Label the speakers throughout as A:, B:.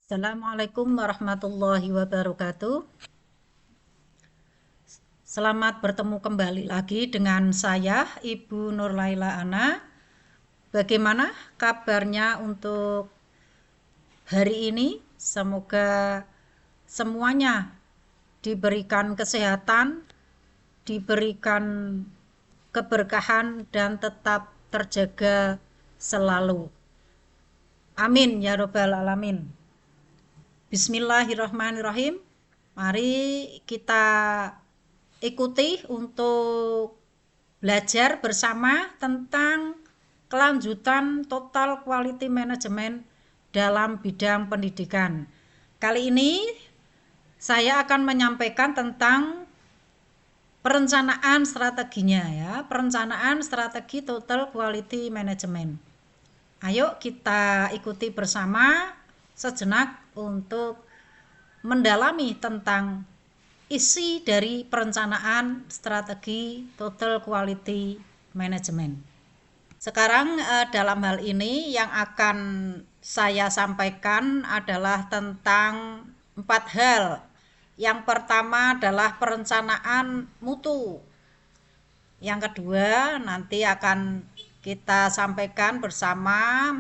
A: Assalamualaikum warahmatullahi wabarakatuh. Selamat bertemu kembali lagi dengan saya, Ibu Nurlaila Ana. Bagaimana kabarnya untuk hari ini? Semoga semuanya diberikan kesehatan, diberikan keberkahan, dan tetap terjaga selalu. Amin ya robbal alamin. Bismillahirrahmanirrahim. Mari kita ikuti untuk belajar bersama tentang kelanjutan Total Quality Management dalam bidang pendidikan. Kali ini saya akan menyampaikan tentang perencanaan strateginya ya, perencanaan strategi Total Quality Management. Ayo kita ikuti bersama sejenak untuk mendalami tentang isi dari perencanaan strategi Total Quality Management. Sekarang dalam hal ini yang akan saya sampaikan adalah tentang 4 hal. Yang pertama adalah perencanaan mutu. Yang kedua nanti akan kita sampaikan bersama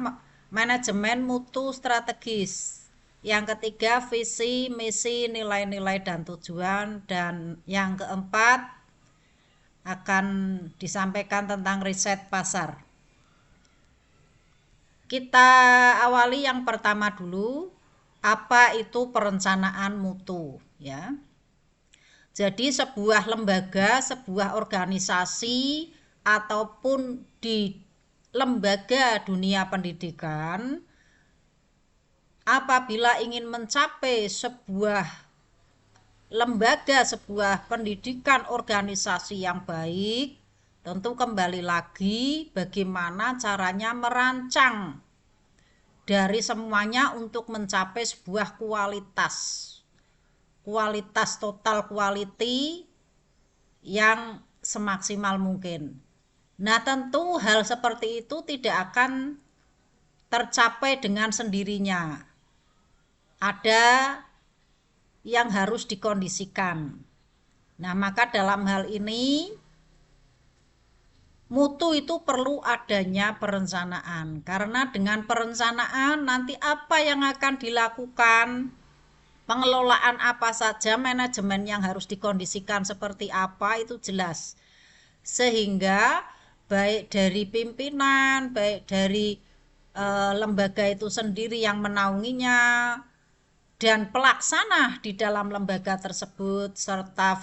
A: manajemen mutu strategis. Yang ketiga visi, misi, nilai-nilai dan tujuan, dan yang keempat akan disampaikan tentang riset pasar. Kita awali yang pertama dulu, apa itu perencanaan mutu ya. Jadi sebuah lembaga, sebuah organisasi ataupun di lembaga dunia pendidikan apabila ingin mencapai sebuah lembaga, sebuah pendidikan organisasi yang baik, tentu kembali lagi bagaimana caranya merancang dari semuanya untuk mencapai sebuah kualitas total quality yang semaksimal mungkin. Nah, tentu hal seperti itu tidak akan tercapai dengan sendirinya. Ada yang harus dikondisikan. Nah, maka dalam hal ini mutu itu perlu adanya perencanaan. Karena dengan perencanaan nanti apa yang akan dilakukan, pengelolaan apa saja, manajemen yang harus dikondisikan seperti apa itu jelas. Sehingga baik dari pimpinan, baik dari lembaga itu sendiri yang menaunginya, dan pelaksana di dalam lembaga tersebut serta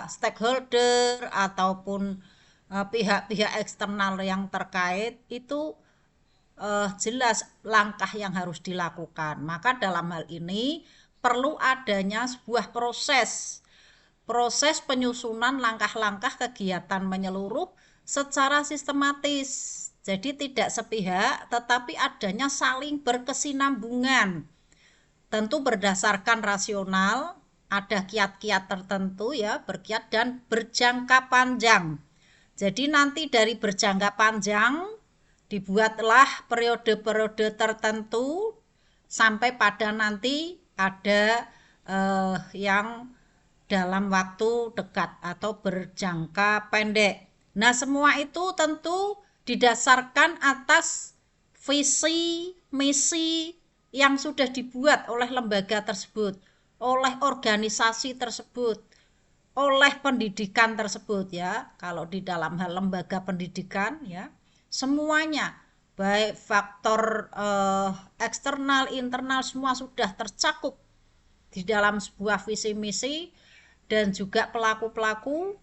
A: stakeholder ataupun pihak-pihak eksternal yang terkait itu jelas langkah yang harus dilakukan. Maka dalam hal ini perlu adanya sebuah proses penyusunan langkah-langkah kegiatan menyeluruh secara sistematis. Jadi tidak sepihak, tetapi adanya saling berkesinambungan. Tentu berdasarkan rasional, ada kiat-kiat tertentu ya, berkiat dan berjangka panjang. Jadi nanti dari berjangka panjang dibuatlah periode-periode tertentu sampai pada nanti ada yang dalam waktu dekat atau berjangka pendek. Nah, semua itu tentu didasarkan atas visi, misi yang sudah dibuat oleh lembaga tersebut, oleh organisasi tersebut, oleh pendidikan tersebut ya. Kalau di dalam hal lembaga pendidikan ya, semuanya baik faktor eksternal, internal semua sudah tercakup di dalam sebuah visi misi dan juga pelaku-pelaku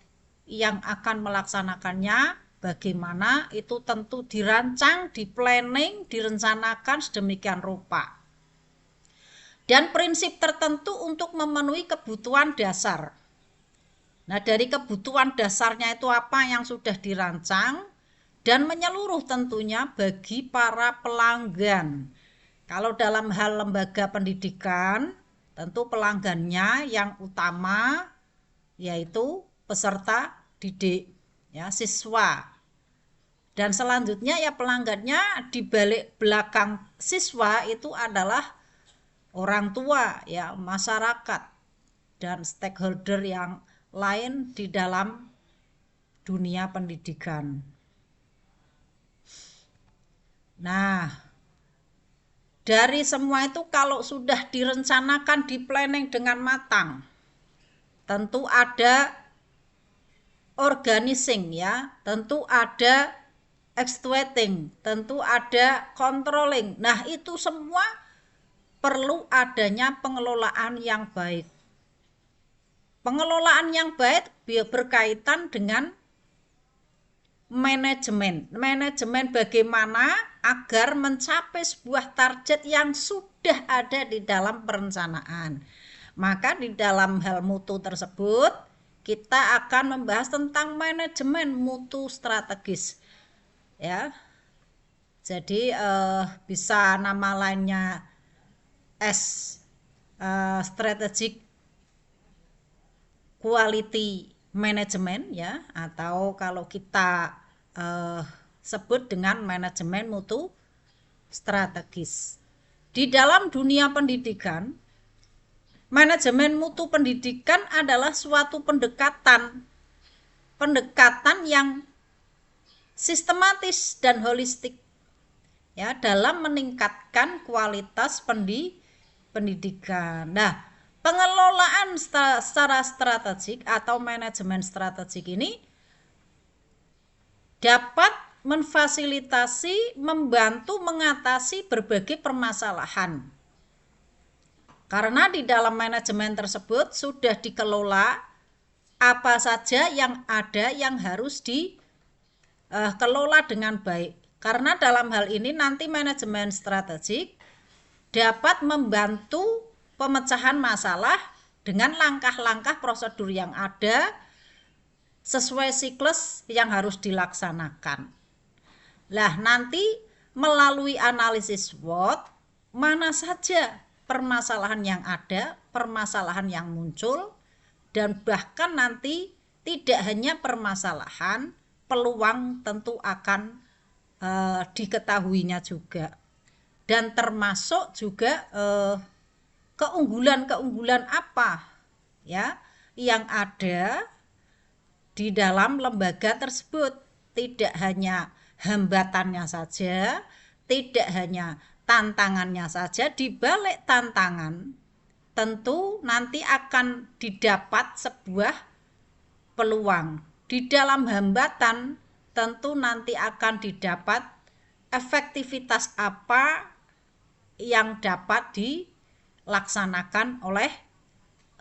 A: yang akan melaksanakannya. Bagaimana itu tentu dirancang, di-planning, direncanakan sedemikian rupa. Dan prinsip tertentu untuk memenuhi kebutuhan dasar. Nah, dari kebutuhan dasarnya itu apa yang sudah dirancang dan menyeluruh tentunya bagi para pelanggan. Kalau dalam hal lembaga pendidikan, tentu pelanggannya yang utama yaitu peserta didik, ya, siswa. Dan selanjutnya ya pelanggannya di balik belakang siswa itu adalah orang tua, ya, masyarakat, dan stakeholder yang lain di dalam dunia pendidikan. Nah, dari semua itu kalau sudah direncanakan, di planning dengan matang, tentu ada organizing, ya, tentu ada executing, tentu ada controlling. Nah, itu semua perlu adanya pengelolaan yang baik. Pengelolaan yang baik berkaitan dengan manajemen. Manajemen bagaimana agar mencapai sebuah target yang sudah ada di dalam perencanaan. Maka di dalam hal mutu tersebut kita akan membahas tentang manajemen mutu strategis, ya. Jadi bisa nama lainnya strategic quality management, ya, atau kalau kita sebut dengan manajemen mutu strategis. Di dalam dunia pendidikan, manajemen mutu pendidikan adalah suatu pendekatan yang sistematis dan holistik, ya, dalam meningkatkan kualitas pendidikan. Nah, pengelolaan secara strategik atau manajemen strategik ini dapat memfasilitasi, membantu mengatasi berbagai permasalahan. Karena di dalam manajemen tersebut sudah dikelola apa saja yang ada yang harus dikelola dengan baik. Karena dalam hal ini nanti manajemen strategik dapat membantu pemecahan masalah dengan langkah-langkah prosedur yang ada sesuai siklus yang harus dilaksanakan. Lah, nanti melalui analisis SWOT, mana saja permasalahan yang ada, permasalahan yang muncul, dan bahkan nanti tidak hanya permasalahan, peluang tentu akan diketahuinya juga. Dan termasuk juga keunggulan-keunggulan apa, ya, yang ada di dalam lembaga tersebut. Tidak hanya hambatannya saja, tidak hanya tantangannya saja. Di balik tantangan tentu nanti akan didapat sebuah peluang. Di dalam hambatan tentu nanti akan didapat efektivitas apa yang dapat dilaksanakan oleh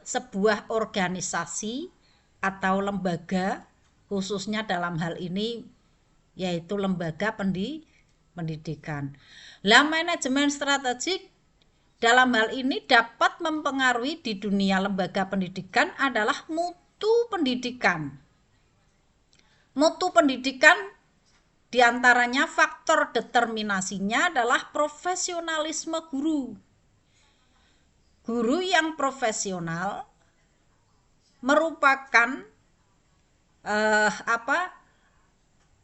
A: sebuah organisasi atau lembaga, khususnya dalam hal ini yaitu lembaga pendidikan. Lah, manajemen strategik dalam hal ini dapat mempengaruhi di dunia lembaga pendidikan adalah mutu pendidikan. Mutu pendidikan diantaranya faktor determinasinya adalah profesionalisme guru. Guru yang profesional merupakan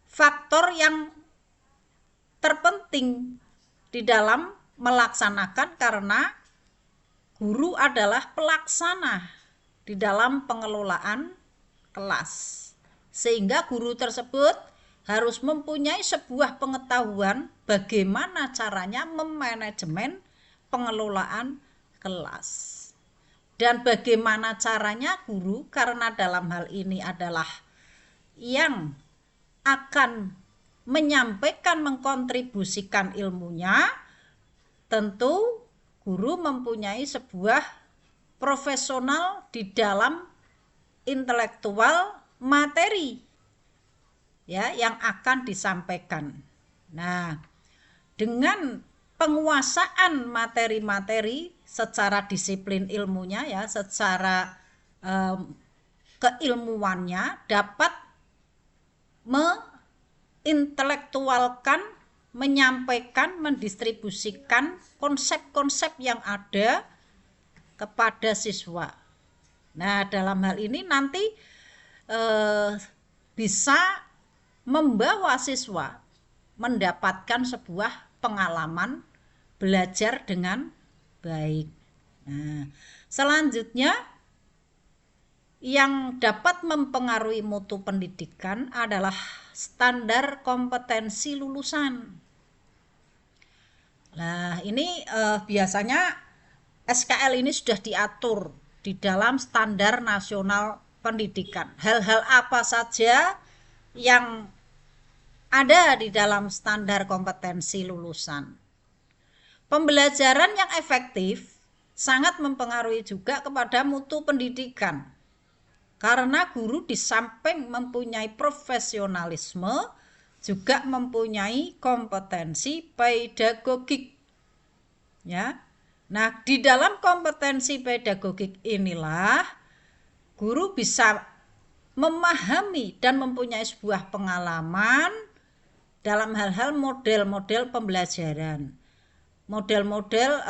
A: faktor yang terpenting di dalam melaksanakan, karena guru adalah pelaksana di dalam pengelolaan kelas. Sehingga guru tersebut harus mempunyai sebuah pengetahuan bagaimana caranya memanajemen pengelolaan kelas. Dan bagaimana caranya guru, karena dalam hal ini adalah yang akan menyampaikan, mengkontribusikan ilmunya, tentu guru mempunyai sebuah profesional di dalam intelektual materi, ya, yang akan disampaikan. Nah, dengan penguasaan materi-materi secara disiplin ilmunya, ya, secara keilmuannya dapat intelektualkan, menyampaikan, mendistribusikan konsep-konsep yang ada kepada siswa. Nah, dalam hal ini nanti bisa membawa siswa mendapatkan sebuah pengalaman belajar dengan baik. Nah, selanjutnya yang dapat mempengaruhi mutu pendidikan adalah standar kompetensi lulusan. Nah, ini biasanya SKL ini sudah diatur di dalam standar nasional pendidikan. Hal-hal apa saja yang ada di dalam standar kompetensi lulusan. Pembelajaran yang efektif sangat mempengaruhi juga kepada mutu pendidikan. Karena guru di samping mempunyai profesionalisme, juga mempunyai kompetensi pedagogik. Ya. Nah, di dalam kompetensi pedagogik inilah guru bisa memahami dan mempunyai sebuah pengalaman dalam hal-hal model-model pembelajaran. Model-model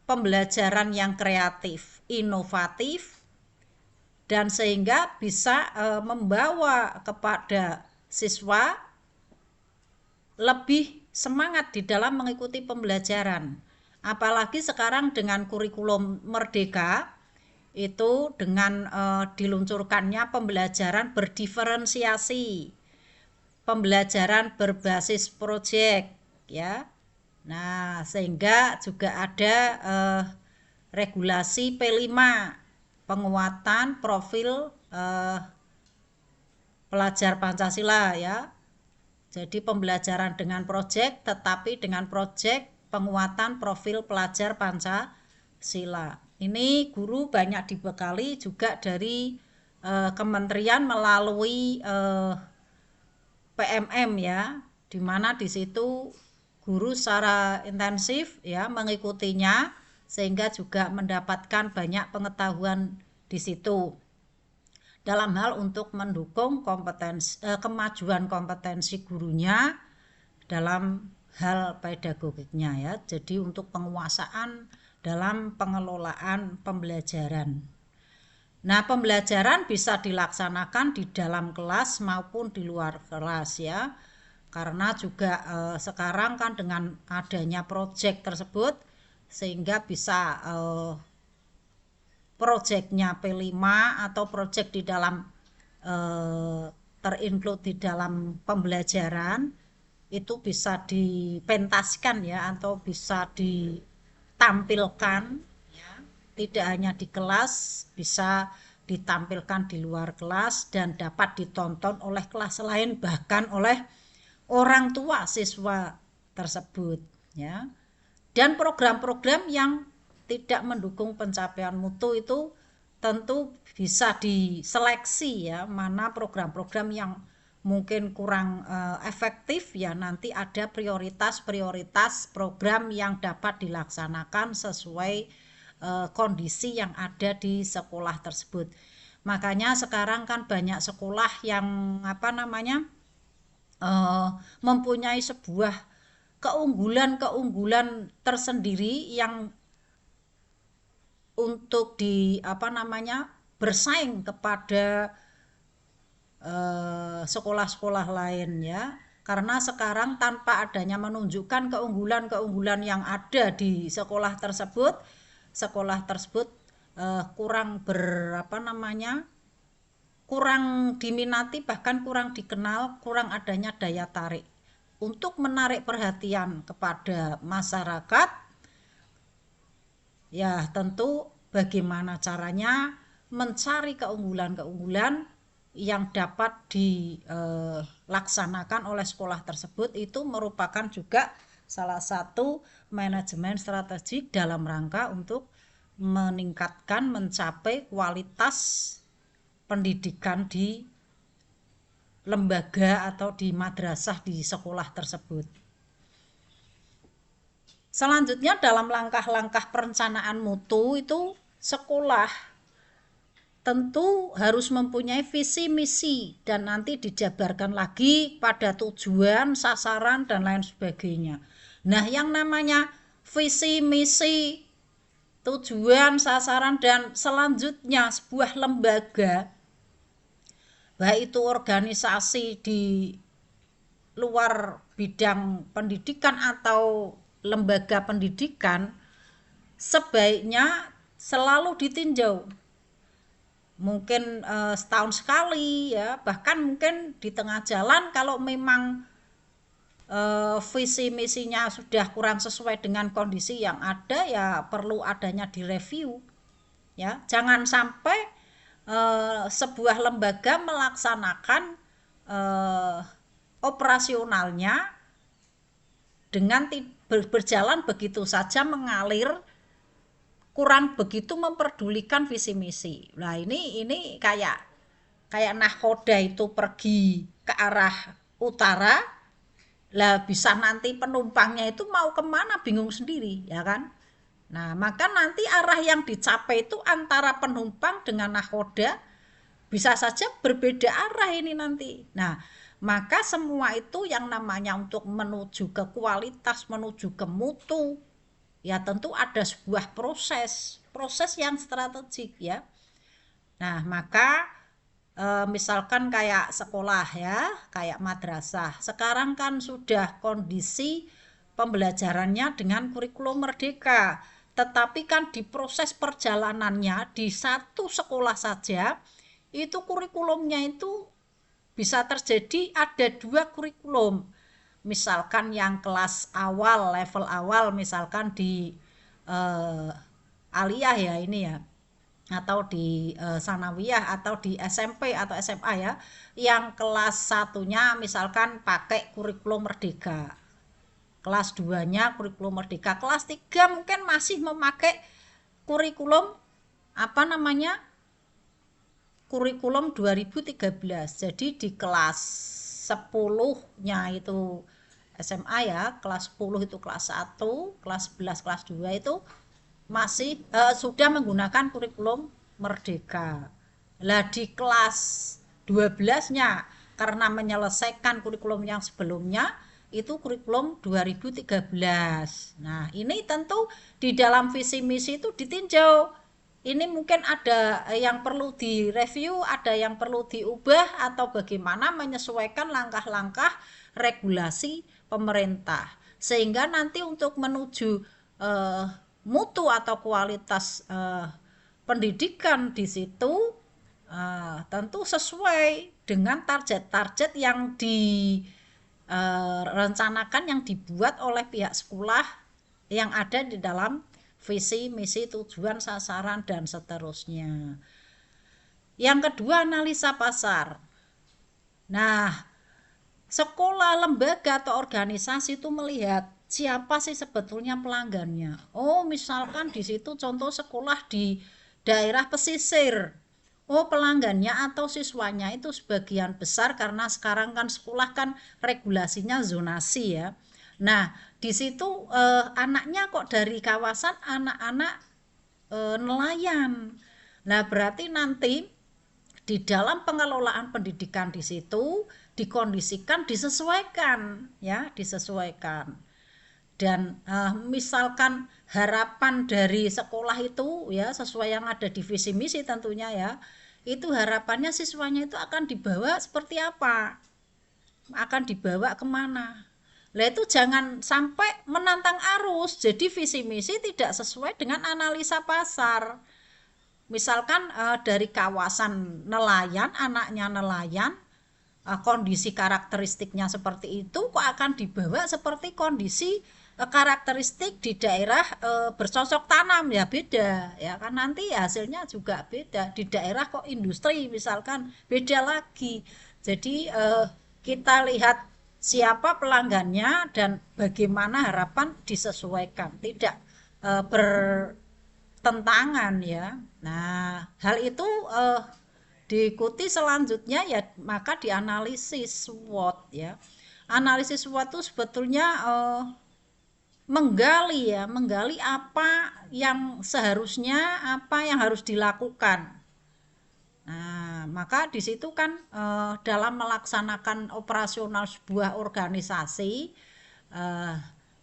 A: pembelajaran yang kreatif, inovatif, dan sehingga bisa membawa kepada siswa lebih semangat di dalam mengikuti pembelajaran. Apalagi sekarang dengan kurikulum merdeka, itu dengan diluncurkannya pembelajaran berdiferensiasi, pembelajaran berbasis proyek, ya. Nah, sehingga juga ada regulasi P5, penguatan profil pelajar Pancasila, ya. Jadi pembelajaran dengan proyek, tetapi dengan proyek penguatan profil pelajar Pancasila. Ini guru banyak dibekali juga dari kementerian melalui PMM, ya, di mana di situ guru secara intensif ya mengikutinya sehingga juga mendapatkan banyak pengetahuan di situ dalam hal untuk mendukung kemajuan kompetensi gurunya dalam hal pedagogiknya, ya. Jadi untuk penguasaan dalam pengelolaan pembelajaran. Nah, pembelajaran bisa dilaksanakan di dalam kelas maupun di luar kelas, ya. Karena juga sekarang kan dengan adanya proyek tersebut sehingga bisa proyeknya P5 atau proyek di dalam terinclude di dalam pembelajaran itu bisa dipentaskan, ya, atau bisa ditampilkan, ya. Tidak hanya di kelas, bisa ditampilkan di luar kelas dan dapat ditonton oleh kelas lain bahkan oleh orang tua siswa tersebut, ya. Dan program-program yang tidak mendukung pencapaian mutu itu tentu bisa diseleksi, ya, mana program-program yang mungkin kurang efektif, ya nanti ada prioritas-prioritas program yang dapat dilaksanakan sesuai kondisi yang ada di sekolah tersebut. Makanya sekarang kan banyak sekolah yang mempunyai sebuah keunggulan-keunggulan tersendiri yang untuk bersaing kepada sekolah-sekolah lain, ya. Karena sekarang tanpa adanya menunjukkan keunggulan-keunggulan yang ada di sekolah tersebut kurang kurang diminati, bahkan kurang dikenal, kurang adanya daya tarik. Untuk menarik perhatian kepada masyarakat, ya tentu bagaimana caranya mencari keunggulan-keunggulan yang dapat dilaksanakan oleh sekolah tersebut itu merupakan juga salah satu manajemen strategik dalam rangka untuk meningkatkan, mencapai kualitas pendidikan di lembaga atau di madrasah di sekolah tersebut. Selanjutnya dalam langkah-langkah perencanaan mutu itu sekolah tentu harus mempunyai visi misi dan nanti dijabarkan lagi pada tujuan, sasaran dan lain sebagainya. Nah, yang namanya visi misi, tujuan, sasaran dan selanjutnya sebuah lembaga, baik itu organisasi di luar bidang pendidikan atau lembaga pendidikan, sebaiknya selalu ditinjau. Mungkin setahun sekali ya, bahkan mungkin di tengah jalan kalau memang visi misinya sudah kurang sesuai dengan kondisi yang ada, ya perlu adanya direview ya. Jangan sampai sebuah lembaga melaksanakan operasionalnya dengan berjalan begitu saja, mengalir, kurang begitu memperdulikan visi misi. Nah, ini kayak nahkoda itu pergi ke arah utara, lah bisa nanti penumpangnya itu mau kemana bingung sendiri, ya kan? Nah, maka nanti arah yang dicapai itu antara penumpang dengan nahkoda bisa saja berbeda arah ini nanti. Nah, maka semua itu yang namanya untuk menuju ke kualitas, menuju ke mutu, ya tentu ada sebuah proses yang strategik ya. Nah, maka misalkan kayak sekolah ya, kayak madrasah. Sekarang kan sudah kondisi pembelajarannya dengan kurikulum merdeka. Tetapi kan di proses perjalanannya di satu sekolah saja, itu kurikulumnya itu bisa terjadi ada 2 kurikulum. Misalkan yang kelas awal, level awal, misalkan di aliyah ya ini ya, atau di sanawiyah atau di SMP atau SMA ya, yang kelas satunya misalkan pakai kurikulum merdeka, kelas 2-nya kurikulum merdeka, kelas 3 mungkin masih memakai kurikulum apa namanya, kurikulum 2013. Jadi di kelas 10-nya itu SMA ya, kelas 10 itu kelas 1, kelas 11, kelas 2 itu masih sudah menggunakan kurikulum merdeka. Lah di kelas 12-nya karena menyelesaikan kurikulum yang sebelumnya itu kurikulum 2013. Nah, ini tentu di dalam visi misi itu ditinjau. Ini mungkin ada yang perlu direview, ada yang perlu diubah, atau bagaimana menyesuaikan langkah-langkah regulasi pemerintah. Sehingga nanti untuk menuju mutu atau kualitas pendidikan di situ tentu sesuai dengan target-target yang direncanakan, yang dibuat oleh pihak sekolah yang ada di dalam visi, misi, tujuan, sasaran, dan seterusnya. Yang kedua, analisa pasar. Nah, sekolah, lembaga, atau organisasi itu melihat siapa sih sebetulnya pelanggannya. Oh, misalkan di situ contoh sekolah di daerah pesisir. Oh, pelanggannya atau siswanya itu sebagian besar, karena sekarang kan sekolah kan regulasinya zonasi ya. Nah, di situ anaknya kok dari kawasan anak-anak nelayan. Nah, berarti nanti di dalam pengelolaan pendidikan di situ dikondisikan, disesuaikan ya, disesuaikan. Dan misalkan harapan dari sekolah itu ya sesuai yang ada di visi misi tentunya ya, itu harapannya siswanya itu akan dibawa seperti apa, akan dibawa kemana. Lah itu jangan sampai menantang arus, jadi visi misi tidak sesuai dengan analisa pasar. Misalkan dari kawasan nelayan, anaknya nelayan, kondisi karakteristiknya seperti itu, kok akan dibawa seperti kondisi karakteristik di daerah bercocok tanam, ya beda ya kan, nanti hasilnya juga beda. Di daerah kok industri misalkan beda lagi. Jadi kita lihat siapa pelanggannya dan bagaimana harapan disesuaikan, tidak bertentangan ya. Nah, hal itu diikuti selanjutnya ya, maka dianalisis SWOT ya. Analisis SWOT itu sebetulnya menggali apa yang seharusnya, apa yang harus dilakukan. Nah, maka di situ kan dalam melaksanakan operasional sebuah organisasi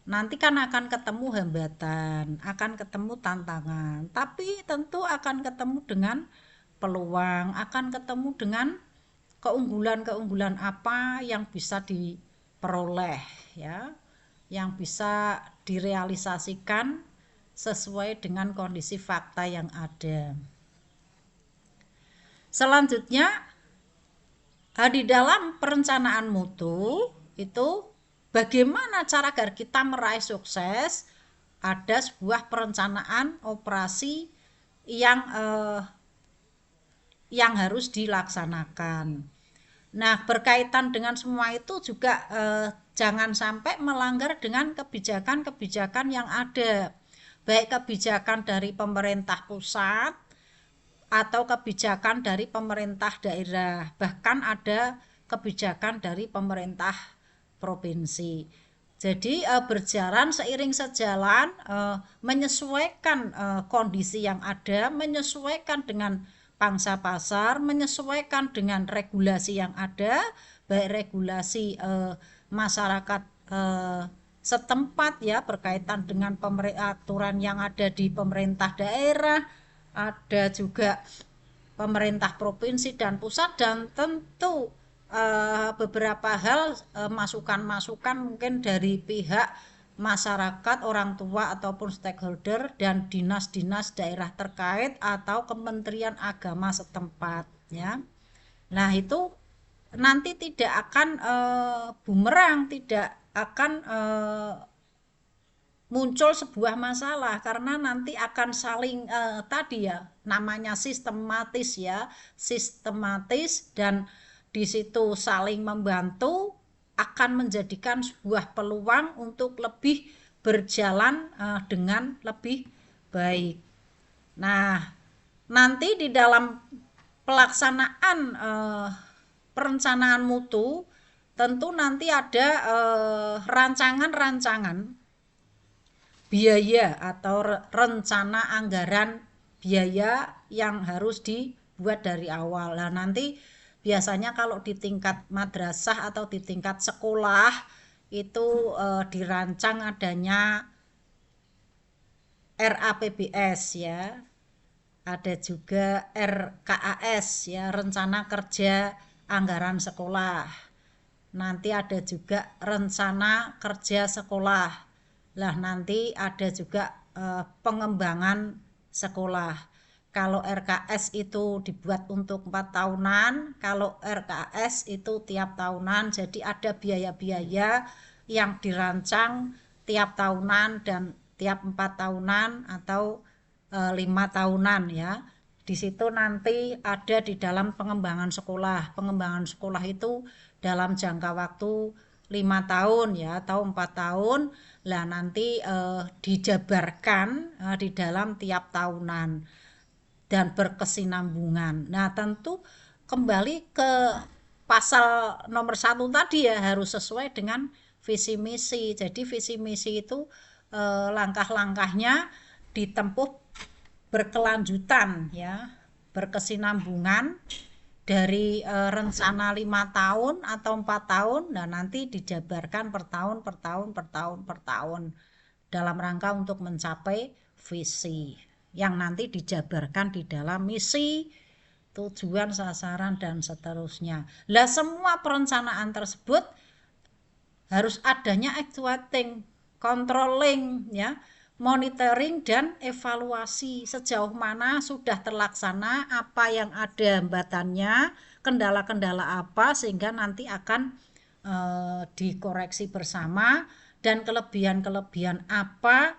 A: nanti kan akan ketemu hambatan, akan ketemu tantangan, tapi tentu akan ketemu dengan peluang, akan ketemu dengan keunggulan-keunggulan apa yang bisa diperoleh ya, yang bisa direalisasikan sesuai dengan kondisi fakta yang ada. Selanjutnya, di dalam perencanaan mutu itu bagaimana cara agar kita meraih sukses? Ada sebuah perencanaan operasi yang harus dilaksanakan. Nah, berkaitan dengan semua itu juga jangan sampai melanggar dengan kebijakan-kebijakan yang ada, baik kebijakan dari pemerintah pusat atau kebijakan dari pemerintah daerah, bahkan ada kebijakan dari pemerintah provinsi. Jadi berjalan seiring sejalan, menyesuaikan kondisi yang ada, menyesuaikan dengan pangsa pasar, menyesuaikan dengan regulasi yang ada, baik regulasi masyarakat setempat ya, berkaitan dengan aturan yang ada di pemerintah daerah, ada juga pemerintah provinsi dan pusat, dan tentu beberapa hal masukan-masukan mungkin dari pihak masyarakat, orang tua ataupun stakeholder dan dinas-dinas daerah terkait atau kementerian agama setempat ya. Nah, itu nanti tidak akan bumerang, tidak akan muncul sebuah masalah karena nanti akan saling tadi ya, namanya sistematis ya, sistematis, dan di situ saling membantu akan menjadikan sebuah peluang untuk lebih berjalan dengan lebih baik. Nah, nanti di dalam pelaksanaan perencanaan mutu tentu nanti ada rancangan-rancangan biaya atau rencana anggaran biaya yang harus dibuat dari awal. Nah, nanti biasanya kalau di tingkat madrasah atau di tingkat sekolah itu dirancang adanya RAPBS ya. Ada juga RKAS ya, rencana kerja anggaran sekolah. Nanti ada juga rencana kerja sekolah. Lah, nanti ada juga pengembangan sekolah. Kalau RKS itu dibuat untuk 4 tahunan, kalau RKS itu tiap tahunan, jadi ada biaya-biaya yang dirancang tiap tahunan dan tiap 4 tahunan atau 5 tahunan ya. Di situ nanti ada di dalam pengembangan sekolah. Pengembangan sekolah itu dalam jangka waktu 5 tahun ya atau 4 tahun. Lah, nanti dijabarkan di dalam tiap tahunan dan berkesinambungan. Nah, tentu kembali ke pasal nomor 1 tadi ya, harus sesuai dengan visi misi. Jadi visi misi itu langkah-langkahnya ditempuh berkelanjutan ya, berkesinambungan dari rencana 5 tahun atau 4 tahun. Nah, nanti dijabarkan per tahun dalam rangka untuk mencapai visi yang nanti dijabarkan di dalam misi, tujuan, sasaran, dan seterusnya. Lah, semua perencanaan tersebut harus adanya actuating, controlling ya, monitoring dan evaluasi sejauh mana sudah terlaksana, apa yang ada hambatannya, kendala-kendala apa, sehingga nanti akan dikoreksi bersama, dan kelebihan-kelebihan apa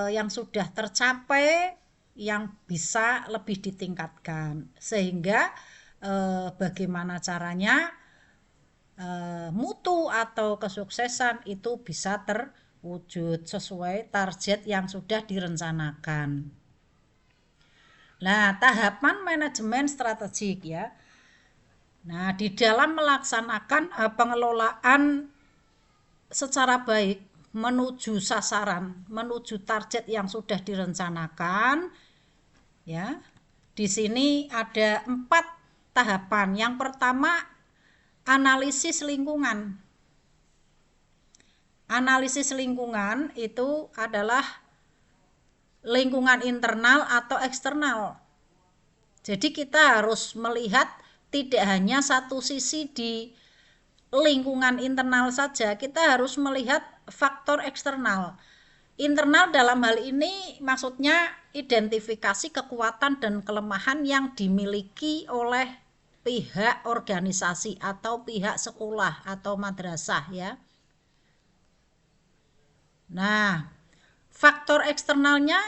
A: yang sudah tercapai yang bisa lebih ditingkatkan, sehingga bagaimana caranya mutu atau kesuksesan itu bisa terwujud sesuai target yang sudah direncanakan. Nah, tahapan manajemen strategik ya. Nah, di dalam melaksanakan pengelolaan secara baik menuju sasaran, menuju target yang sudah direncanakan ya. Di sini ada 4 tahapan. Yang pertama, analisis lingkungan. Analisis lingkungan itu adalah lingkungan internal atau eksternal. Jadi kita harus melihat tidak hanya satu sisi di lingkungan internal saja, kita harus melihat faktor eksternal. Internal dalam hal ini maksudnya identifikasi kekuatan dan kelemahan yang dimiliki oleh pihak organisasi atau pihak sekolah atau madrasah ya. Nah, faktor eksternalnya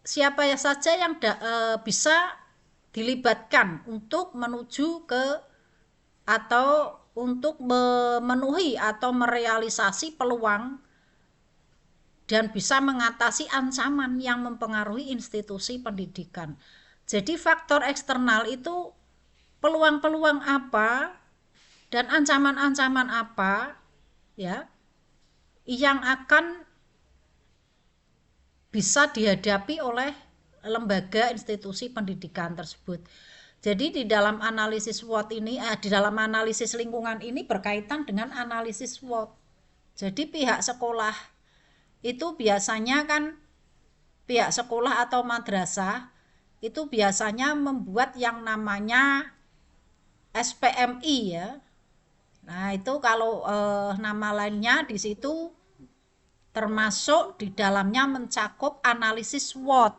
A: siapa saja yang bisa dilibatkan untuk menuju ke atau untuk memenuhi atau merealisasi peluang dan bisa mengatasi ancaman yang mempengaruhi institusi pendidikan. Jadi faktor eksternal itu peluang-peluang apa dan ancaman-ancaman apa ya yang akan bisa dihadapi oleh lembaga institusi pendidikan tersebut. Jadi di dalam analisis SWOT ini, di dalam analisis lingkungan ini berkaitan dengan analisis SWOT. Jadi pihak sekolah itu biasanya kan pihak sekolah atau madrasah itu biasanya membuat yang namanya SPMI ya. Nah, itu kalau nama lainnya di situ termasuk di dalamnya mencakup analisis SWOT.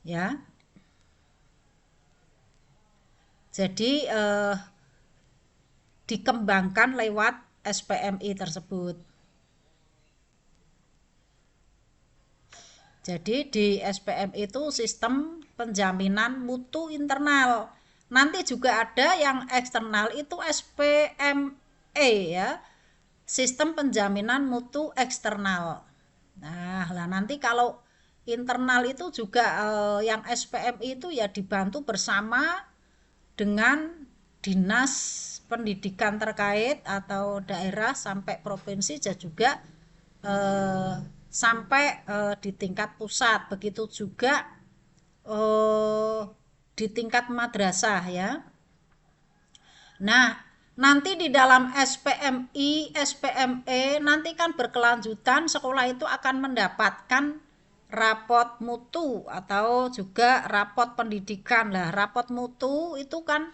A: Ya. Jadi dikembangkan lewat SPMI tersebut. Jadi di SPMI itu sistem penjaminan mutu internal. Nanti juga ada yang eksternal itu SPME ya. Sistem penjaminan mutu eksternal. Nah, nanti kalau internal itu juga yang SPMI itu ya dibantu bersama dengan dinas pendidikan terkait atau daerah sampai provinsi dan juga sampai di tingkat pusat. Begitu juga di tingkat madrasah ya. Nah, nanti di dalam SPMI, SPME nanti kan berkelanjutan sekolah itu akan mendapatkan rapot mutu atau juga rapot pendidikan. Lah, rapot mutu itu kan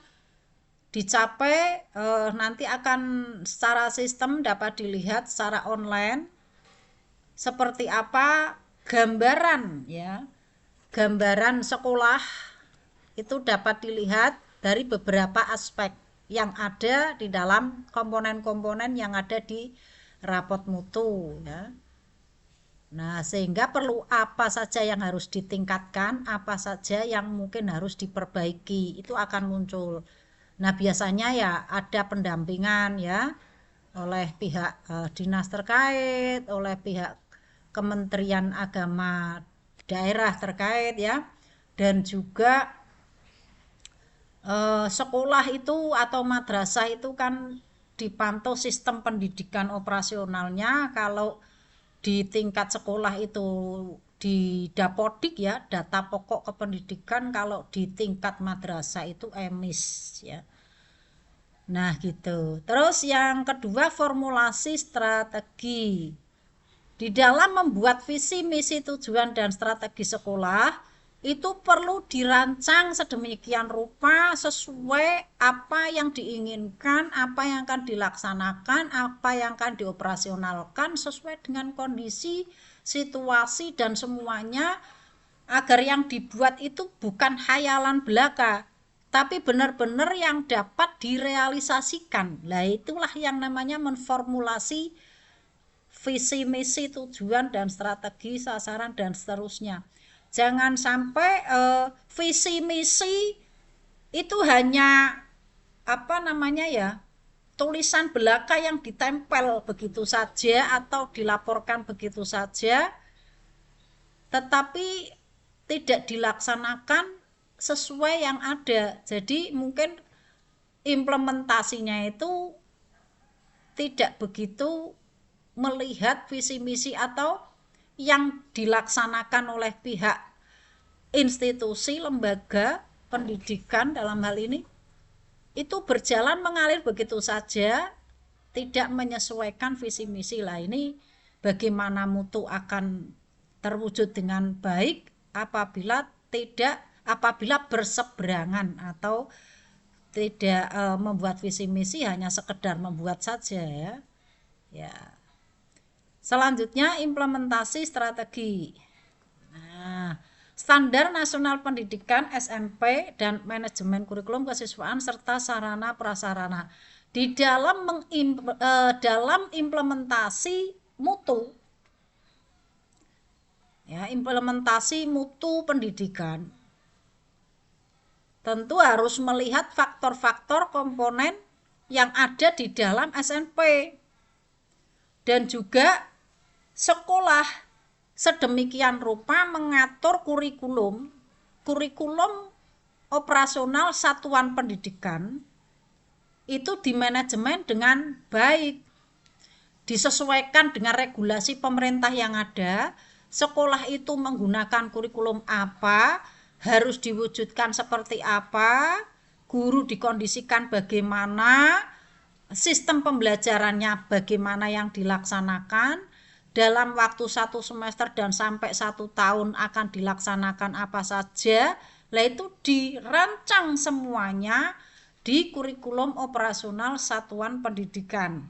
A: dicapai nanti akan secara sistem dapat dilihat secara online seperti apa gambaran ya. Gambaran sekolah itu dapat dilihat dari beberapa aspek yang ada di dalam komponen-komponen yang ada di rapot mutu ya. Nah, sehingga perlu apa saja yang harus ditingkatkan, apa saja yang mungkin harus diperbaiki, itu akan muncul. Nah, biasanya ya ada pendampingan ya oleh pihak dinas terkait, oleh pihak Kementerian Agama daerah terkait ya, dan juga sekolah itu atau madrasah itu kan dipantau sistem pendidikan operasionalnya. Kalau di tingkat sekolah itu di Dapodik ya, data pokok kependidikan, kalau di tingkat madrasah itu EMIS ya. Nah gitu. Terus yang kedua formulasi strategi. Di dalam membuat visi, misi, tujuan, dan strategi sekolah itu perlu dirancang sedemikian rupa sesuai apa yang diinginkan, apa yang akan dilaksanakan, apa yang akan dioperasionalkan sesuai dengan kondisi, situasi, dan semuanya agar yang dibuat itu bukan khayalan belaka, tapi benar-benar yang dapat direalisasikan. Nah, itulah yang namanya menformulasi visi, misi, tujuan, dan strategi, sasaran, dan seterusnya. Jangan sampai visi, misi itu hanya apa namanya ya, tulisan belaka yang ditempel begitu saja atau dilaporkan begitu saja, tetapi tidak dilaksanakan sesuai yang ada. Jadi mungkin implementasinya itu tidak begitu melihat visi misi atau yang dilaksanakan oleh pihak institusi lembaga pendidikan dalam hal ini itu berjalan mengalir begitu saja, tidak menyesuaikan visi misi. Lah ini bagaimana mutu akan terwujud dengan baik apabila berseberangan atau tidak membuat visi misi hanya sekedar membuat saja ya. Ya. Selanjutnya implementasi strategi. Nah, Standar Nasional Pendidikan SMP dan Manajemen Kurikulum Kesiswaan serta sarana prasarana. Di dalam implementasi mutu, ya, implementasi mutu pendidikan, tentu harus melihat faktor-faktor komponen yang ada di dalam SMP dan juga sekolah sedemikian rupa mengatur kurikulum operasional satuan pendidikan itu dimanajemen dengan baik, disesuaikan dengan regulasi pemerintah yang ada. Sekolah itu menggunakan kurikulum apa, harus diwujudkan seperti apa, guru dikondisikan bagaimana, sistem pembelajarannya bagaimana yang dilaksanakan, dalam waktu 1 semester dan sampai 1 tahun akan dilaksanakan apa saja. Lah itu dirancang semuanya di kurikulum operasional satuan pendidikan.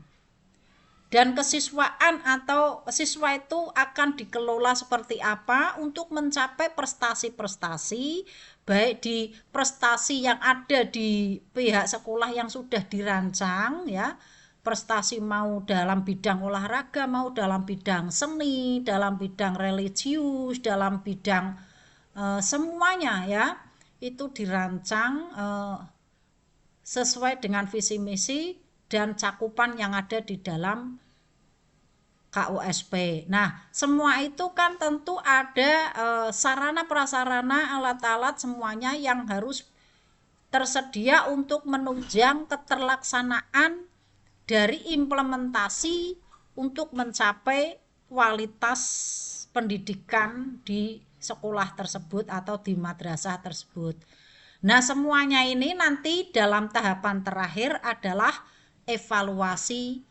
A: Dan kesiswaan atau siswa itu akan dikelola seperti apa untuk mencapai prestasi-prestasi, baik di prestasi yang ada di pihak sekolah yang sudah dirancang, ya, prestasi mau dalam bidang olahraga, mau dalam bidang seni, dalam bidang religius, dalam bidang semuanya, ya, itu dirancang sesuai dengan visi misi dan cakupan yang ada di dalam KUSP. Nah, semua itu kan tentu ada sarana prasarana, alat-alat semuanya yang harus tersedia untuk menunjang keterlaksanaan dari implementasi untuk mencapai kualitas pendidikan di sekolah tersebut atau di madrasah tersebut. Nah, semuanya ini nanti dalam tahapan terakhir adalah evaluasi.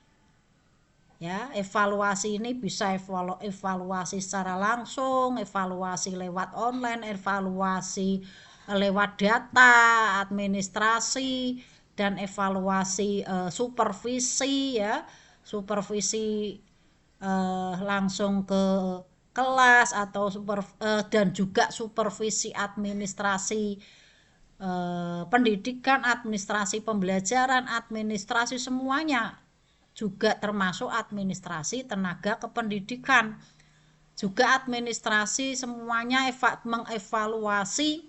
A: Ya, evaluasi ini bisa evaluasi secara langsung, evaluasi lewat online, evaluasi lewat data, administrasi, dan evaluasi supervisi, ya, supervisi langsung ke kelas atau dan juga supervisi administrasi pendidikan, administrasi pembelajaran, administrasi semuanya, juga termasuk administrasi tenaga kependidikan, juga administrasi semuanya mengevaluasi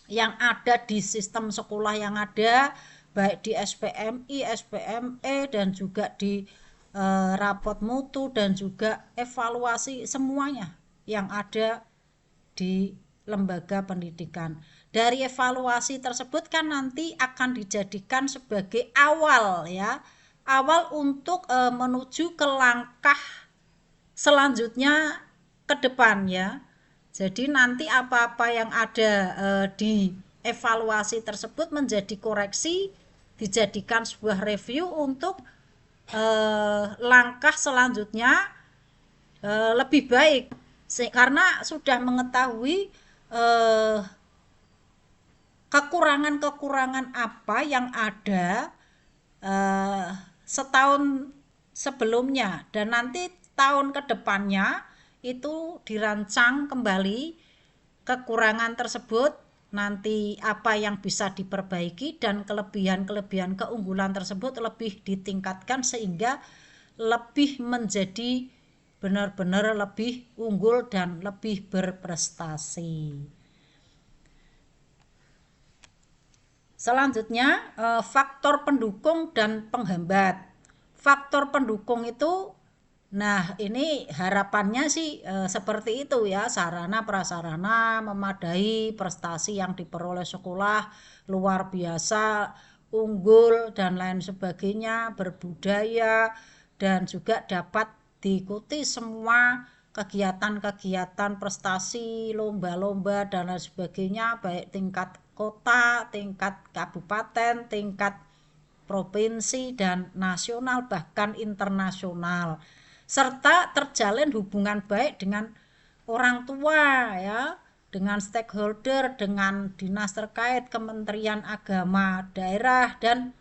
A: yang ada di sistem sekolah yang ada, baik di SPMI, SPME, dan juga di rapot mutu, dan juga evaluasi semuanya yang ada di lembaga pendidikan. Dari evaluasi tersebut kan nanti akan dijadikan sebagai awal, ya, awal untuk menuju ke langkah selanjutnya ke depan, ya. Jadi nanti apa-apa yang ada di evaluasi tersebut menjadi koreksi, dijadikan sebuah review untuk langkah selanjutnya lebih baik, karena sudah mengetahui kekurangan-kekurangan apa yang ada setahun sebelumnya, dan nanti tahun kedepannya itu dirancang kembali kekurangan tersebut, nanti apa yang bisa diperbaiki, dan kelebihan-kelebihan keunggulan tersebut lebih ditingkatkan sehingga lebih menjadi benar-benar lebih unggul dan lebih berprestasi. Selanjutnya faktor pendukung dan penghambat. Faktor pendukung itu, nah ini harapannya sih seperti itu, ya, sarana prasarana memadai, prestasi yang diperoleh sekolah luar biasa, unggul dan lain sebagainya, berbudaya, dan juga dapat diikuti semua kegiatan-kegiatan prestasi, lomba-lomba dan lain sebagainya, baik tingkat kota, tingkat kabupaten, tingkat provinsi dan nasional, bahkan internasional, serta terjalin hubungan baik dengan orang tua, ya, dengan stakeholder, dengan dinas terkait, kementerian agama, daerah, dan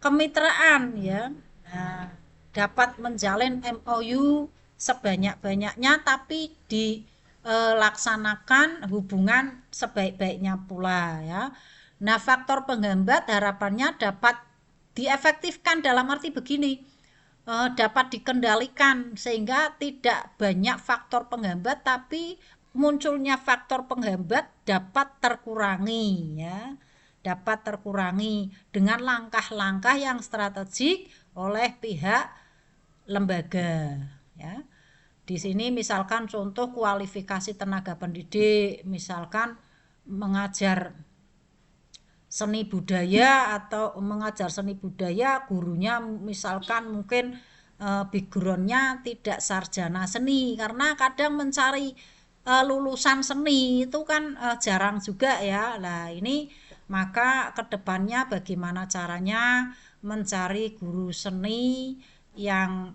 A: kemitraan, ya. Nah, dapat menjalin MOU sebanyak-banyaknya, tapi dilaksanakan hubungan sebaik-baiknya pula ya. Nah, faktor penghambat harapannya dapat diefektifkan dalam arti begini, dapat dikendalikan sehingga tidak banyak faktor penghambat, tapi munculnya faktor penghambat dapat terkurangi ya, dapat terkurangi dengan langkah-langkah yang strategik oleh pihak lembaga ya. Di sini misalkan contoh kualifikasi tenaga pendidik, misalkan mengajar seni budaya atau mengajar seni budaya, gurunya misalkan mungkin backgroundnya tidak sarjana seni, karena kadang mencari lulusan seni itu kan jarang juga ya. Nah ini maka kedepannya bagaimana caranya mencari guru seni yang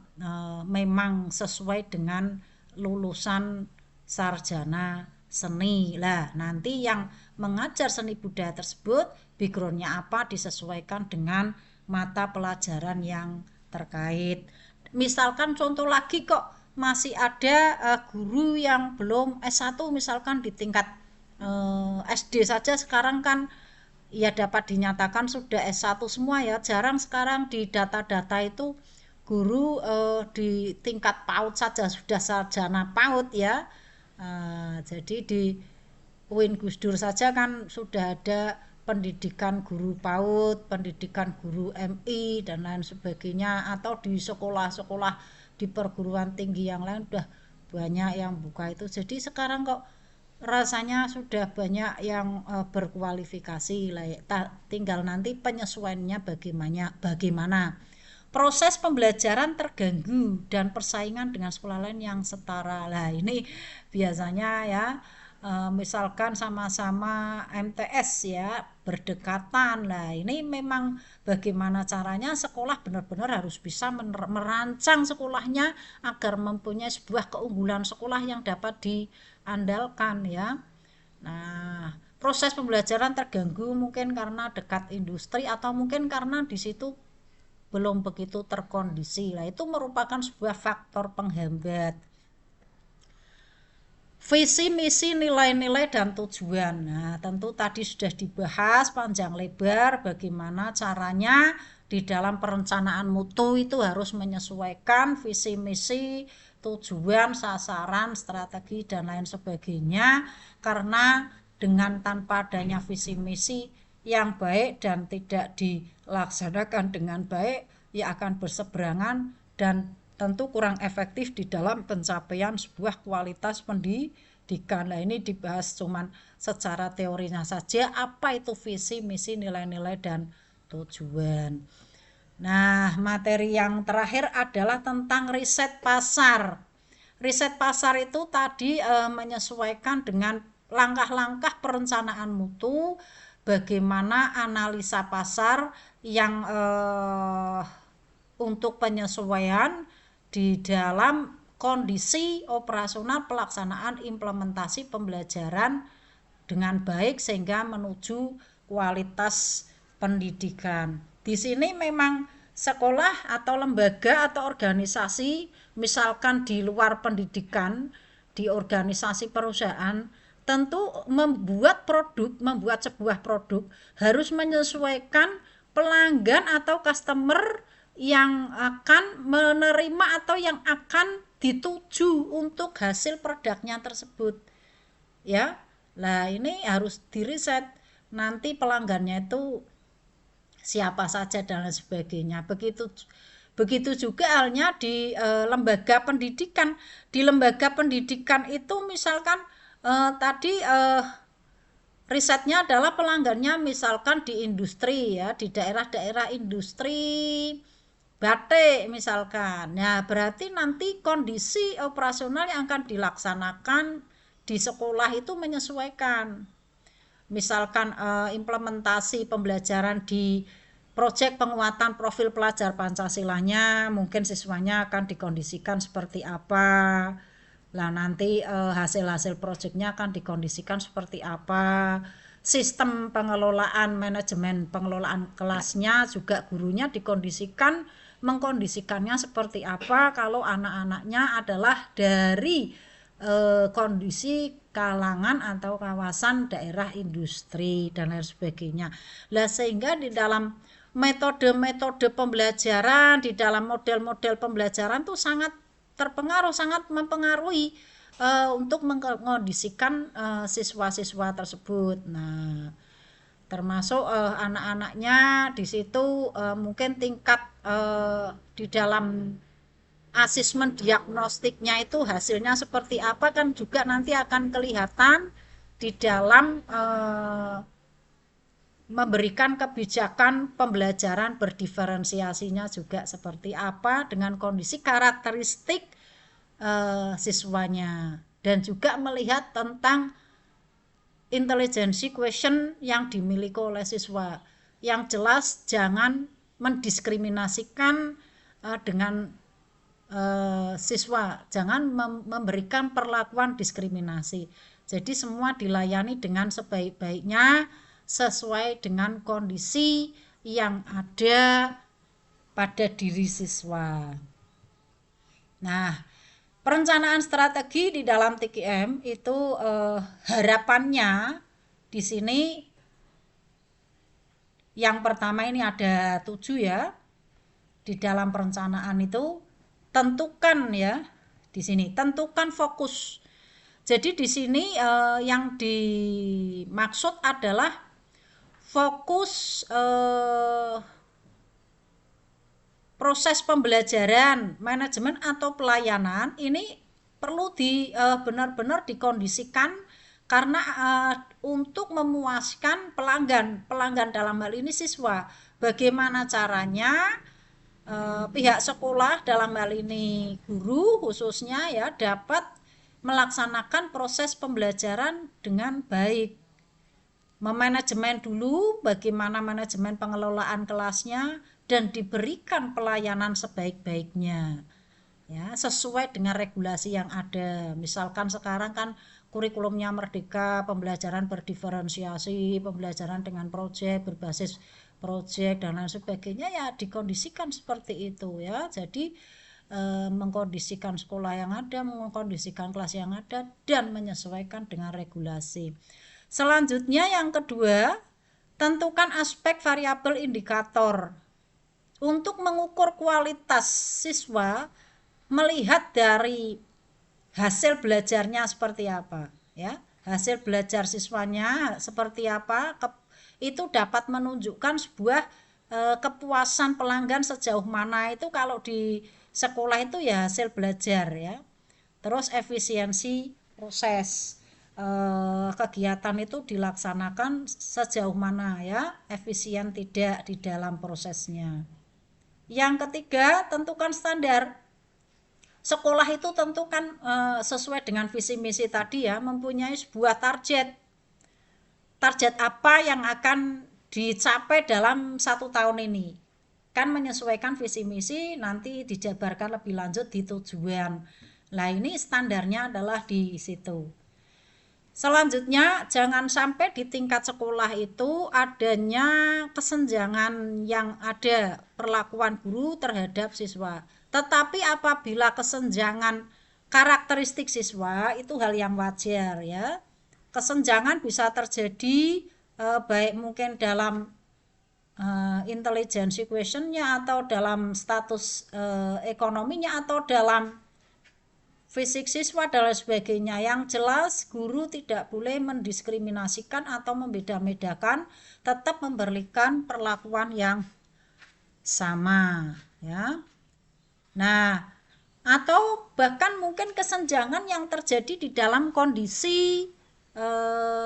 A: memang sesuai dengan lulusan sarjana seni. Lah nanti yang mengajar seni budaya tersebut backgroundnya apa disesuaikan dengan mata pelajaran yang terkait. Misalkan contoh lagi kok masih ada guru yang belum S1 misalkan di tingkat SD saja sekarang kan ya dapat dinyatakan sudah S1 semua ya. Jarang sekarang di data-data itu guru di tingkat PAUD saja sudah sarjana PAUD ya. Jadi di UIN Gus Dur saja kan sudah ada pendidikan guru PAUD, pendidikan guru MI dan lain sebagainya, atau di sekolah-sekolah di perguruan tinggi yang lain udah banyak yang buka itu. Jadi sekarang kok rasanya sudah banyak yang berkualifikasi lah ya. Tinggal nanti penyesuaiannya bagaimana. Proses pembelajaran terganggu dan persaingan dengan sekolah lain yang setara. Lah ini biasanya ya misalkan sama-sama MTS ya berdekatan. Lah ini memang bagaimana caranya sekolah benar-benar harus bisa merancang sekolahnya agar mempunyai sebuah keunggulan sekolah yang dapat diandalkan ya. Nah, proses pembelajaran terganggu mungkin karena dekat industri atau mungkin karena di situ belum begitu terkondisi. Lah itu merupakan sebuah faktor penghambat. Visi, misi, nilai-nilai dan tujuan. Nah, tentu tadi sudah dibahas panjang lebar bagaimana caranya di dalam perencanaan mutu itu harus menyesuaikan visi, misi, tujuan, sasaran, strategi dan lain sebagainya, karena dengan tanpa adanya visi misi yang baik dan tidak dilaksanakan dengan baik ya akan berseberangan dan tentu kurang efektif di dalam pencapaian sebuah kualitas pendidikan. Nah ini dibahas cuman secara teorinya saja, apa itu visi, misi, nilai-nilai dan tujuan. Nah materi yang terakhir adalah tentang riset pasar. Riset pasar itu tadi menyesuaikan dengan langkah-langkah perencanaan mutu, bagaimana analisa pasar yang untuk penyesuaian di dalam kondisi operasional pelaksanaan implementasi pembelajaran dengan baik sehingga menuju kualitas pendidikan. Di sini memang sekolah atau lembaga atau organisasi misalkan di luar pendidikan, di organisasi perusahaan, tentu membuat sebuah produk harus menyesuaikan pelanggan atau customer yang akan menerima atau yang akan dituju untuk hasil produknya tersebut ya. Lah ini harus diriset nanti pelanggannya itu siapa saja dan lain sebagainya. Begitu juga halnya di lembaga pendidikan. Di lembaga pendidikan itu misalkan tadi risetnya adalah pelanggannya misalkan di industri ya, di daerah-daerah industri batik misalkan. Nah, berarti nanti kondisi operasional yang akan dilaksanakan di sekolah itu menyesuaikan. Misalkan implementasi pembelajaran di proyek penguatan profil pelajar Pancasilanya, mungkin siswanya akan dikondisikan seperti apa. Lah nanti hasil-hasil proyeknya akan dikondisikan seperti apa. Sistem pengelolaan, manajemen pengelolaan kelasnya juga gurunya dikondisikan mengkondisikannya seperti apa kalau anak-anaknya adalah dari kondisi kalangan atau kawasan daerah industri dan lain sebagainya. Lah sehingga di dalam metode-metode pembelajaran, di dalam model-model pembelajaran tuh sangat terpengaruh, sangat mempengaruhi untuk mengkondisikan siswa-siswa tersebut. Nah, termasuk anak-anaknya di situ mungkin tingkat di dalam asesmen diagnostiknya itu hasilnya seperti apa kan juga nanti akan kelihatan di dalam memberikan kebijakan pembelajaran berdiferensiasinya juga seperti apa dengan kondisi karakteristik siswanya, dan juga melihat tentang intelligence question yang dimiliki oleh siswa. Yang jelas jangan mendiskriminasikan dengan siswa, jangan memberikan perlakuan diskriminasi. Jadi semua dilayani dengan sebaik-baiknya sesuai dengan kondisi yang ada pada diri siswa. Nah, perencanaan strategi di dalam TKM itu harapannya di sini yang pertama ini ada 7 ya. Di dalam perencanaan itu tentukan ya, di sini tentukan fokus. Jadi di sini yang dimaksud adalah fokus proses pembelajaran, manajemen atau pelayanan ini perlu benar-benar dikondisikan karena untuk memuaskan pelanggan dalam hal ini siswa. Bagaimana caranya pihak sekolah dalam hal ini guru khususnya ya dapat melaksanakan proses pembelajaran dengan baik. Memanajemen dulu bagaimana manajemen pengelolaan kelasnya dan diberikan pelayanan sebaik-baiknya ya, sesuai dengan regulasi yang ada. Misalkan sekarang kan kurikulumnya merdeka, pembelajaran berdiferensiasi, pembelajaran dengan proyek berbasis proyek dan lain sebagainya ya dikondisikan seperti itu ya. Jadi mengkondisikan sekolah yang ada, mengkondisikan kelas yang ada dan menyesuaikan dengan regulasi. Selanjutnya yang kedua, tentukan aspek variabel indikator untuk mengukur kualitas siswa melihat dari hasil belajarnya seperti apa ya. Hasil belajar siswanya seperti apa itu dapat menunjukkan sebuah kepuasan pelanggan sejauh mana itu kalau di sekolah itu ya hasil belajar ya. Terus efisiensi proses kegiatan itu dilaksanakan sejauh mana ya, efisien tidak di dalam prosesnya. Yang ketiga, tentukan standar. Sekolah itu tentukan sesuai dengan visi misi tadi ya, mempunyai sebuah target apa yang akan dicapai dalam 1 tahun ini. Kan menyesuaikan visi misi nanti dijabarkan lebih lanjut di tujuan. Nah ini standarnya adalah di situ. Selanjutnya jangan sampai di tingkat sekolah itu adanya kesenjangan yang ada perlakuan guru terhadap siswa. Tetapi apabila kesenjangan karakteristik siswa itu hal yang wajar ya. Kesenjangan bisa terjadi baik mungkin dalam intelligence questionnya atau dalam status ekonominya atau dalam fisik siswa dan lain sebagainya. Yang jelas guru tidak boleh mendiskriminasikan atau membeda-bedakan, tetap memberikan perlakuan yang sama ya. Nah, atau bahkan mungkin kesenjangan yang terjadi di dalam kondisi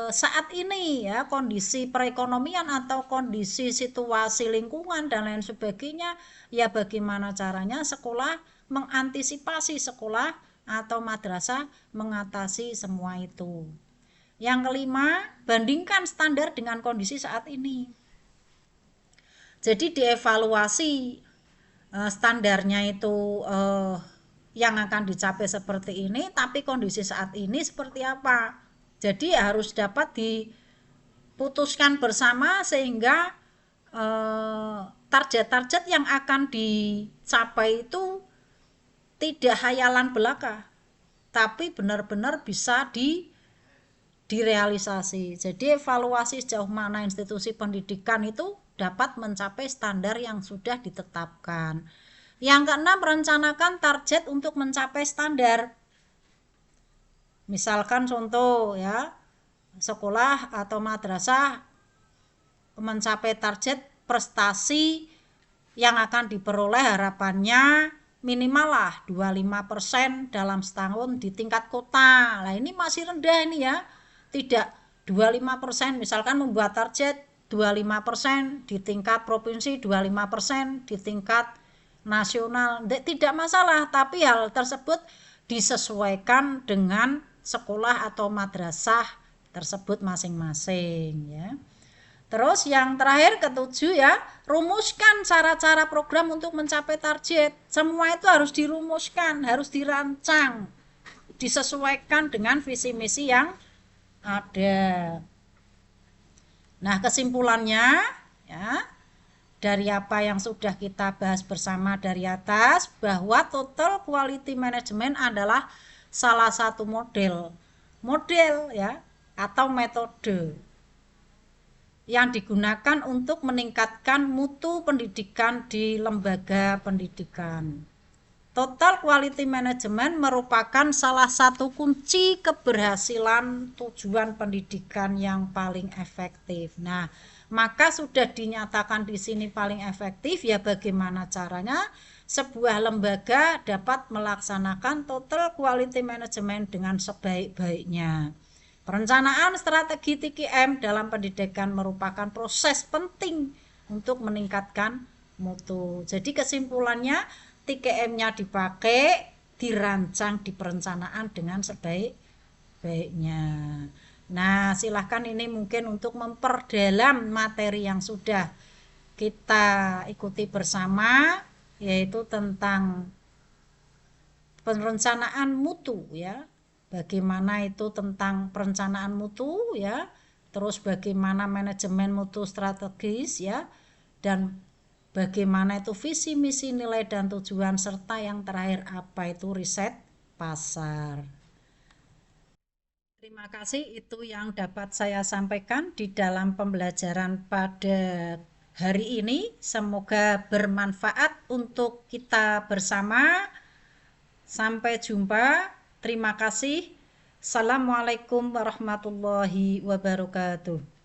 A: saat ini ya, kondisi perekonomian atau kondisi situasi lingkungan dan lain sebagainya ya, bagaimana caranya sekolah mengantisipasi, sekolah atau madrasah mengatasi semua itu. Yang kelima, bandingkan standar dengan kondisi saat ini. Jadi dievaluasi standarnya itu yang akan dicapai seperti ini, tapi kondisi saat ini seperti apa. Jadi harus dapat diputuskan bersama sehingga target-target yang akan dicapai itu tidak hayalan belaka, tapi benar-benar bisa direalisasi. Jadi evaluasi sejauh mana institusi pendidikan itu dapat mencapai standar yang sudah ditetapkan. Yang keenam, rencanakan target untuk mencapai standar. Misalkan contoh ya, sekolah atau madrasah mencapai target prestasi yang akan diperoleh harapannya minimal lah 25% dalam setahun di tingkat kota. Nah, ini masih rendah ini ya. Tidak 25%, misalkan membuat target 25% di tingkat provinsi, 25% di tingkat nasional. Tidak masalah, tapi hal tersebut disesuaikan dengan sekolah atau madrasah tersebut masing-masing ya. Terus yang terakhir ketujuh ya, rumuskan cara-cara program untuk mencapai target. Semua itu harus dirumuskan, harus dirancang, disesuaikan dengan visi misi yang ada. Nah, kesimpulannya ya, dari apa yang sudah kita bahas bersama dari atas, bahwa total quality management adalah salah satu model ya atau metode yang digunakan untuk meningkatkan mutu pendidikan di lembaga pendidikan. Total quality management merupakan salah satu kunci keberhasilan tujuan pendidikan yang paling efektif. Nah, maka sudah dinyatakan di sini paling efektif, ya bagaimana caranya sebuah lembaga dapat melaksanakan total quality management dengan sebaik-baiknya. Perencanaan strategi TQM dalam pendidikan merupakan proses penting untuk meningkatkan mutu. Jadi kesimpulannya, TQM-nya dipakai, dirancang di perencanaan dengan sebaik-baiknya. Nah, silahkan ini mungkin untuk memperdalam materi yang sudah kita ikuti bersama, yaitu tentang perencanaan mutu ya. Bagaimana itu tentang perencanaan mutu ya, terus bagaimana manajemen mutu strategis ya, dan bagaimana itu visi misi nilai dan tujuan, serta yang terakhir apa itu riset pasar. Terima kasih, itu yang dapat saya sampaikan di dalam pembelajaran pada hari ini. Semoga bermanfaat untuk kita bersama. Sampai jumpa. Terima kasih. Assalamualaikum warahmatullahi wabarakatuh.